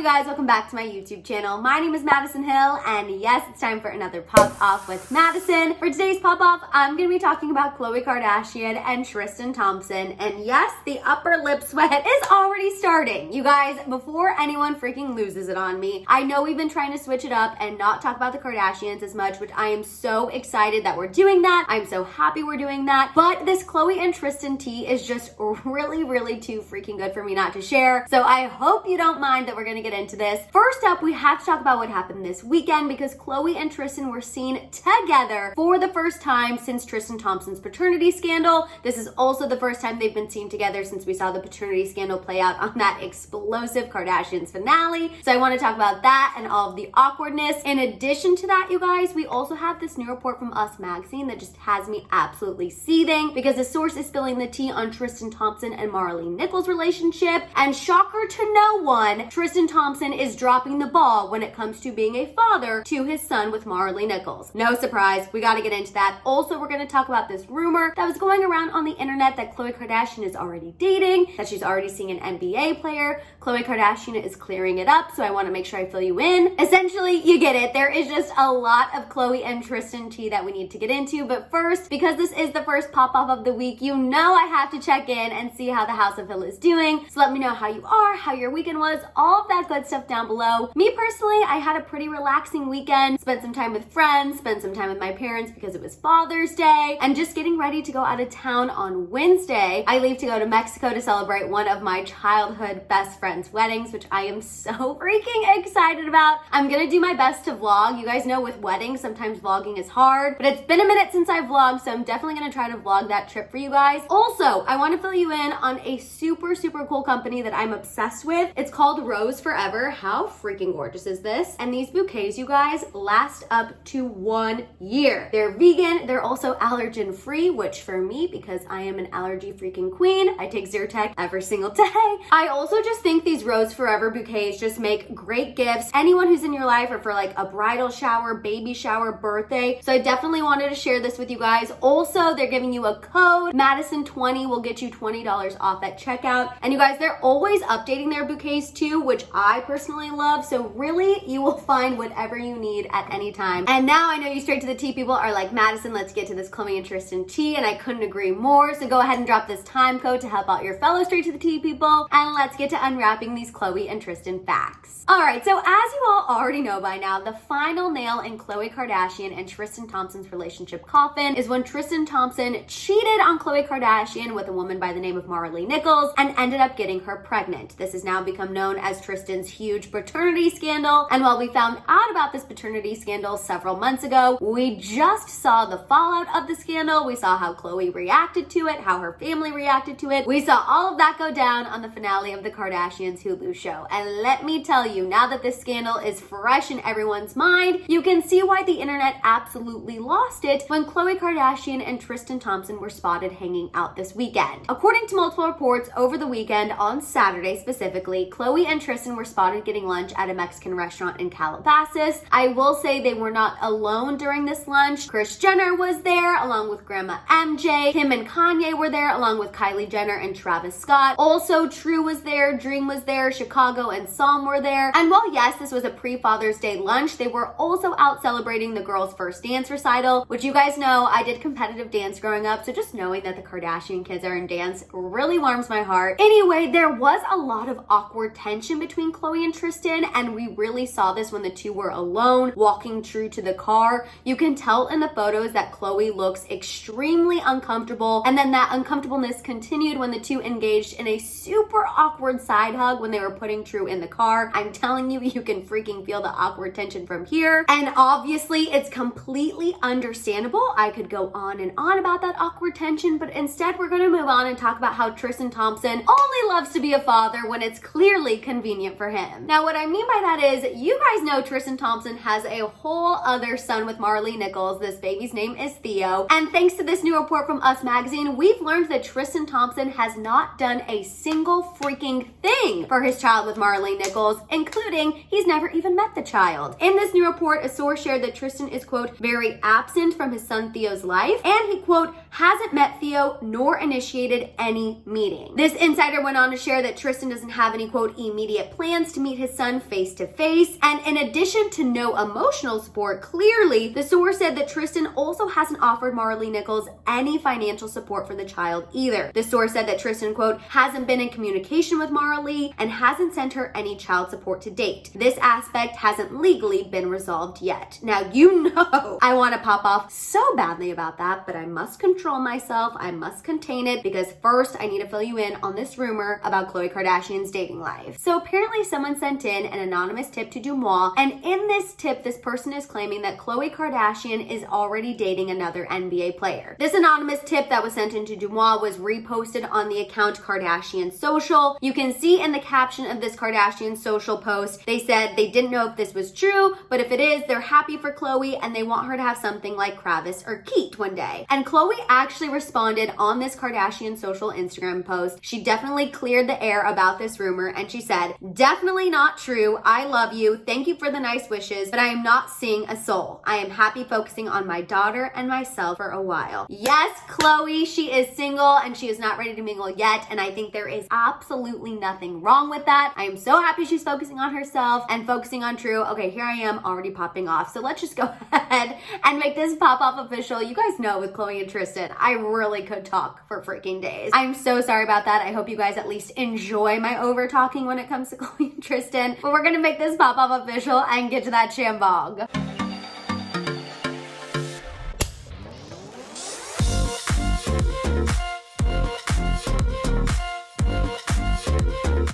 guys? Welcome back to my YouTube channel. My name is Maddison Hill, and yes, it's time for another Pop Off with Maddison. For today's Pop Off, I'm going to be talking about Khloe Kardashian and Tristan Thompson. And yes, the upper lip sweat is already starting. You guys, before anyone freaking loses it on me, I know we've been trying to switch it up and not talk about the Kardashians as much, which I am so excited that we're doing that. I'm so happy we're doing that. But this Khloe and Tristan tea is just really too freaking good for me not to share. So I hope you don't mind that we're gonna get into this. First up, we have to talk about what happened this weekend because Khloe and Tristan were seen together for the first time since Tristan Thompson's paternity scandal. This is also the first time they've been seen together since we saw the paternity scandal play out on that explosive Kardashians finale. So I want to talk about that and all of the awkwardness. In addition to that, you guys, we also have this new report from Us Magazine that just has me absolutely seething because the source is spilling the tea on Tristan Thompson and Maralee Nicol's relationship. And shocker to no one, Tristan Thompson is dropping the ball when it comes to being a father to his son with Maralee Nichols. No surprise, we got to get into that. Also, we're going to talk about this rumor that was going around on the internet that Khloe Kardashian is already dating, that she's already seeing an NBA player. Khloe Kardashian is clearing it up, so I want to make sure I fill you in. Essentially, you get it. There is just a lot of Khloe and Tristan tea that we need to get into, but first, because this is the first pop-off of the week, you know I have to check in and see how the House of Hill is doing. So let me know how you are, how your weekend was, all of that good stuff down below. Me personally, I had a pretty relaxing weekend, spent some time with friends, spent some time with my parents because it was Father's Day, and just getting ready to go out of town on Wednesday. I leave to go to Mexico to celebrate one of my childhood best friend's weddings, which I am so freaking excited about. I'm gonna do my best to vlog. You guys know with weddings, sometimes vlogging is hard, but it's been a minute since I vlogged, so I'm definitely gonna try to vlog that trip for you guys. Also, I want to fill you in on a super cool company that I'm obsessed with. It's called Rose Forever. How freaking gorgeous is this? And these bouquets, you guys, last up to 1 year. They're vegan. They're also allergen free, which for me, because I am an allergy freaking queen, I take Zyrtec every single day. I also just think these Rose Forever bouquets just make great gifts. Anyone who's in your life or for like a bridal shower, baby shower, birthday. So I definitely wanted to share this with you guys. Also, they're giving you a code. Maddison20 will get you $20 off at checkout. And you guys, they're always updating their bouquets too, which I personally love. So really, you will find whatever you need at any time. And now I know you straight to the tea people are like, Maddison, let's get to this Khloe and Tristan tea. And I couldn't agree more. So go ahead and drop this time code to help out your fellow straight to the tea people. And let's get to unwrapping these Khloe and Tristan facts. All right, so as you all already know by now, the final nail in Khloe Kardashian and Tristan Thompson's relationship coffin is when Tristan Thompson cheated on Khloe Kardashian with a woman by the name of Maralee Nichols and ended up getting her pregnant. This has now become known as Tristan's huge paternity scandal. And while we found out about this paternity scandal several months ago, we just saw the fallout of the scandal. We saw how Khloe reacted to it, how her family reacted to it. We saw all of that go down on the finale of the Kardashians Hulu show. And let me tell you, now that this scandal is fresh in everyone's mind, you can see why the internet absolutely lost it when Khloe Kardashian and Tristan Thompson were spotted hanging out this weekend. According to multiple reports over the weekend, on Saturday specifically, Khloe and Tristan were spotted getting lunch at a Mexican restaurant in Calabasas. I will say they were not alone during this lunch. Kris Jenner was there along with Grandma MJ. Kim and Kanye were there along with Kylie Jenner and Travis Scott. Also, True was there, Dream was there, Chicago and Psalm were there. And while yes, this was a pre-Father's Day lunch, they were also out celebrating the girls' first dance recital, which you guys know I did competitive dance growing up, so just knowing that the Kardashian kids are in dance really warms my heart. Anyway, there was a lot of awkward tension between Khloe and Tristan, and we really saw this when the two were alone, walking True to the car. You can tell in the photos that Khloe looks extremely uncomfortable, and then that uncomfortableness continued when the two engaged in a super awkward side hug when they were putting True in the car. I'm telling you, you can freaking feel the awkward tension from here. And obviously, it's completely understandable. I could go on and on about that awkward tension, but instead we're gonna move on and talk about how Tristan Thompson only loves to be a father when it's clearly convenient for him. Now, what I mean by that is, you guys know Tristan Thompson has a whole other son with Maralee Nichols. This baby's name is Theo. And thanks to this new report from Us Magazine, we've learned that Tristan Thompson has not done a single freaking thing for his child with Maralee Nichols, including he's never even met the child. In this new report, a source shared that Tristan is, quote, very absent from his son Theo's life, and he, quote, hasn't met Theo nor initiated any meeting. This insider went on to share that Tristan doesn't have any, quote, immediate plans plans to meet his son face to face. And in addition to no emotional support, clearly, the source said that Tristan also hasn't offered Maralee Nichols any financial support for the child either. The source said that Tristan, quote, hasn't been in communication with Maralee and hasn't sent her any child support to date. This aspect hasn't legally been resolved yet. Now, you know, I want to pop off so badly about that, but I must control myself. I must contain it because first I need to fill you in on this rumor about Khloe Kardashian's dating life. So apparently someone sent in an anonymous tip to Dumois, and in this tip, this person is claiming that Khloe Kardashian is already dating another NBA player. This anonymous tip that was sent into Dumois was reposted on the account Kardashian Social. You can see in the caption of this Kardashian Social post, they said they didn't know if this was true, but if it is, they're happy for Khloe and they want her to have something like Kravis or Keat one day. And Khloe actually responded on this Kardashian Social Instagram post. She definitely cleared the air about this rumor and she said, definitely not true. I love you. Thank you for the nice wishes, but I am not seeing a soul. I am happy focusing on my daughter and myself for a while. Yes, Khloe, she is single and she is not ready to mingle yet, and I think there is absolutely nothing wrong with that. I am so happy she's focusing on herself and focusing on True. Okay, here I am already popping off. So let's just go ahead and make this pop off official. You guys know with Khloe and Tristan, I really could talk for freaking days. I'm so sorry about that. I hope you guys at least enjoy my over talking when it comes to Khloe and Tristan, but we're gonna make this pop off official and get to that shambog.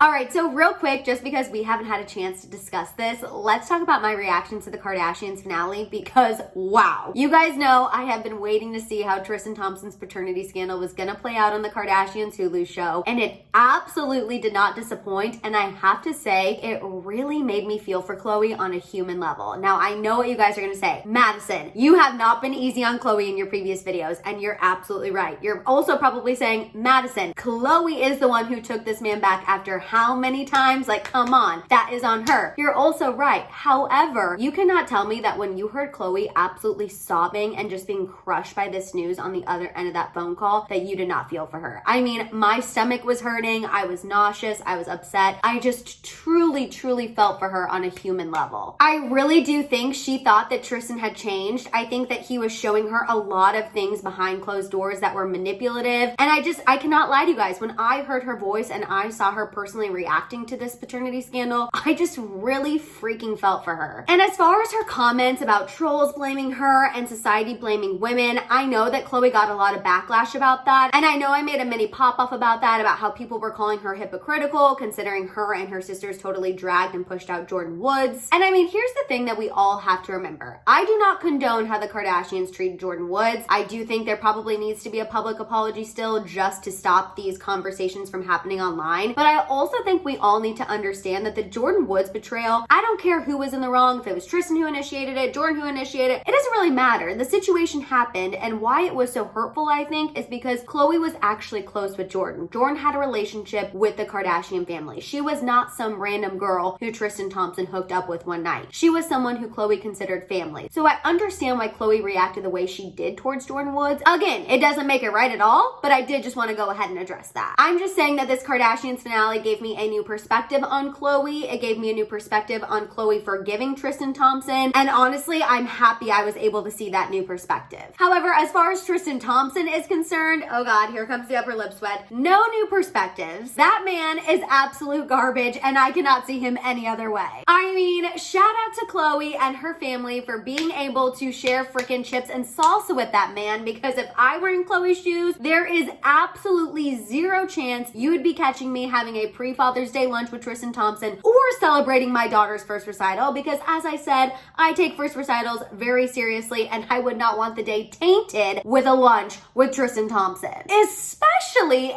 All right, so real quick, just because we haven't had a chance to discuss this, let's talk about my reaction to the Kardashians finale because, wow. You guys know I have been waiting to see how Tristan Thompson's paternity scandal was gonna play out on the Kardashians Hulu show, and it absolutely did not disappoint, and I have to say, it really made me feel for Khloe on a human level. Now, I know what you guys are gonna say. Maddison, you have not been easy on Khloe in your previous videos, and you're absolutely right. You're also probably saying, Maddison, Khloe is the one who took this man back after how many times? Like, come on, that is on her. You're also right. However, you cannot tell me that when you heard Khloe absolutely sobbing and just being crushed by this news on the other end of that phone call, that you did not feel for her. I mean, my stomach was hurting. I was nauseous. I was upset. I just truly felt for her on a human level. I really do think she thought that Tristan had changed. I think that he was showing her a lot of things behind closed doors that were manipulative. And I cannot lie to you guys. When I heard her voice and I saw her personally reacting to this paternity scandal, I just really freaking felt for her. And as far as her comments about trolls blaming her and society blaming women, I know that Khloe got a lot of backlash about that. And I know I made a mini pop-off about that, about how people were calling her hypocritical, considering her and her sisters totally dragged and pushed out Jordyn Woods. And I mean, here's the thing that we all have to remember. I do not condone how the Kardashians treated Jordyn Woods. I do think there probably needs to be a public apology still just to stop these conversations from happening online. But I also think we all need to understand that the Jordyn Woods betrayal, I don't care who was in the wrong, if it was Tristan who initiated it, Jordyn who initiated it, it doesn't really matter. The situation happened, and why it was so hurtful, I think, is because Khloe was actually close with Jordyn. Jordyn had a relationship with the Kardashian family. She was not some random girl who Tristan Thompson hooked up with one night. She was someone who Khloe considered family. So I understand why Khloe reacted the way she did towards Jordyn Woods. Again, it doesn't make it right at all, but I did just want to go ahead and address that. I'm just saying that this Kardashians finale gave me a new perspective on Khloe. It gave me a new perspective on Khloe forgiving Tristan Thompson. And honestly, I'm happy I was able to see that new perspective. However, as far as Tristan Thompson is concerned, oh God, here comes the upper lip sweat. No new perspectives. That man is absolute garbage and I cannot see him any other way. I mean, shout out to Khloe and her family for being able to share freaking chips and salsa with that man, because if I were in Khloe's shoes, there is absolutely zero chance you would be catching me having a pre-Father's Day lunch with Tristan Thompson or celebrating my daughter's first recital, because as I said, I take first recitals very seriously and I would not want the day tainted with a lunch with Tristan Thompson. Especially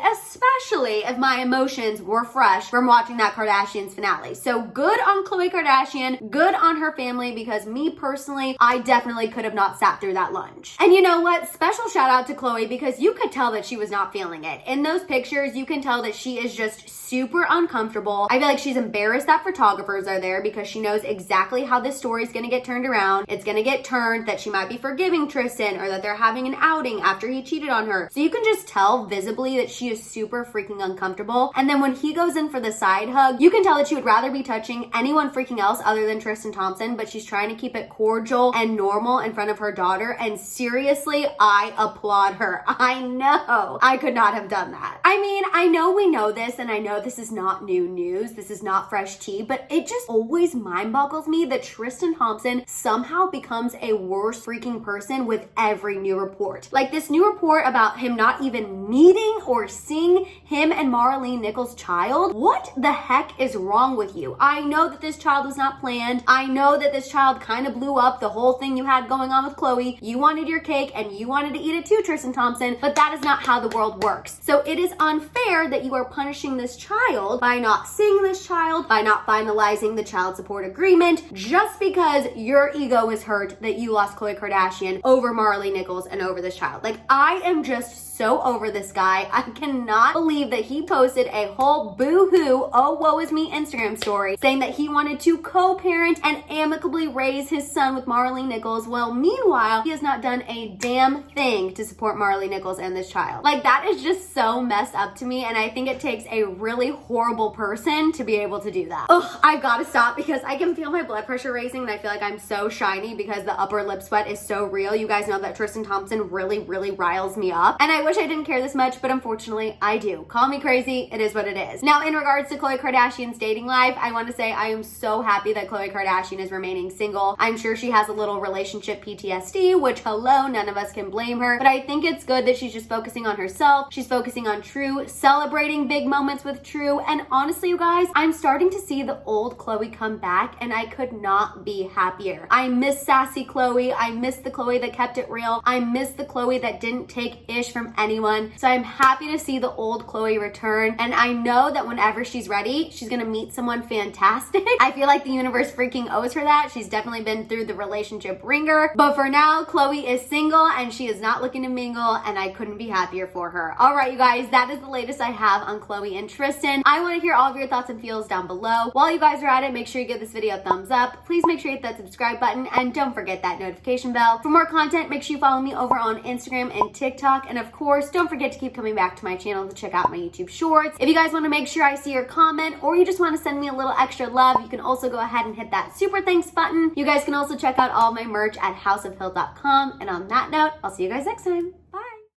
if my emotions were fresh from watching that Kardashians finale. So good on Khloe Kardashian, good on her family, because me personally, I definitely could have not sat through that lunch. And you know what? Special shout out to Khloe, because you could tell that she was not feeling it. In those pictures, you can tell that she is just super super uncomfortable. I feel like she's embarrassed that photographers are there because she knows exactly how this story is going to get turned around. It's going to get turned that she might be forgiving Tristan or that they're having an outing after he cheated on her. So you can just tell visibly that she is super freaking uncomfortable. And then when he goes in for the side hug, you can tell that she would rather be touching anyone freaking else other than Tristan Thompson, but she's trying to keep it cordial and normal in front of her daughter. And seriously, I applaud her. I know I could not have done that. I mean, I know we know this, and I know this is not new news. This is not fresh tea, but it just always mind boggles me that Tristan Thompson somehow becomes a worse freaking person with every new report. Like this new report about him not even meeting or seeing him and Maralee Nicol's child. What the heck is wrong with you? I know that this child was not planned. I know that this child kind of blew up the whole thing you had going on with Khloe. You wanted your cake and you wanted to eat it too, Tristan Thompson, but that is not how the world works. So it is unfair that you are punishing this child by not seeing this child, by not finalizing the child support agreement, just because your ego is hurt that you lost Khloe Kardashian over Maralee Nichols and over this child. Like, I am just so over this guy. I cannot believe that he posted a whole boo-hoo, oh woe is me Instagram story saying that he wanted to co-parent and amicably raise his son with Maralee Nichols. Well, meanwhile, he has not done a damn thing to support Maralee Nichols and this child. Like, that is just so messed up to me, and I think it takes a really horrible person to be able to do that. Ugh, I gotta stop because I can feel my blood pressure raising and I feel like I'm so shiny because the upper lip sweat is so real. You guys know that Tristan Thompson really riles me up, and I wish I didn't care this much, but unfortunately I do. Call me crazy, it is what it is. Now, in regards to Khloe Kardashian's dating life, I want to say I am so happy that Khloe Kardashian is remaining single. I'm sure she has a little relationship PTSD, which hello, none of us can blame her, but I think it's good that she's just focusing on herself. She's focusing on True, celebrating big moments with True, and honestly, you guys, I'm starting to see the old Khloe come back, and I could not be happier. I miss sassy Khloe. I miss the Khloe that kept it real. I miss the Khloe that didn't take ish from anyone. So I'm happy to see the old Khloe return, and I know that whenever she's ready, she's gonna meet someone fantastic. I feel like the universe freaking owes her that. She's definitely been through the relationship ringer, but for now, Khloe is single and she is not looking to mingle, and I couldn't be happier for her. All right, you guys, that is the latest I have on Khloe and Tristan. I want to hear all of your thoughts and feels down below. While you guys are at it, make sure you give this video a thumbs up. Please make sure you hit that subscribe button, and don't forget that notification bell. For more content, make sure you follow me over on Instagram and TikTok, and of course, don't forget to keep coming back to my channel to check out my YouTube shorts. If you guys want to make sure I see your comment, or you just want to send me a little extra love, you can also go ahead and hit that super thanks button. You guys can also check out all my merch at houseofhill.com, and on that note, I'll see you guys next time.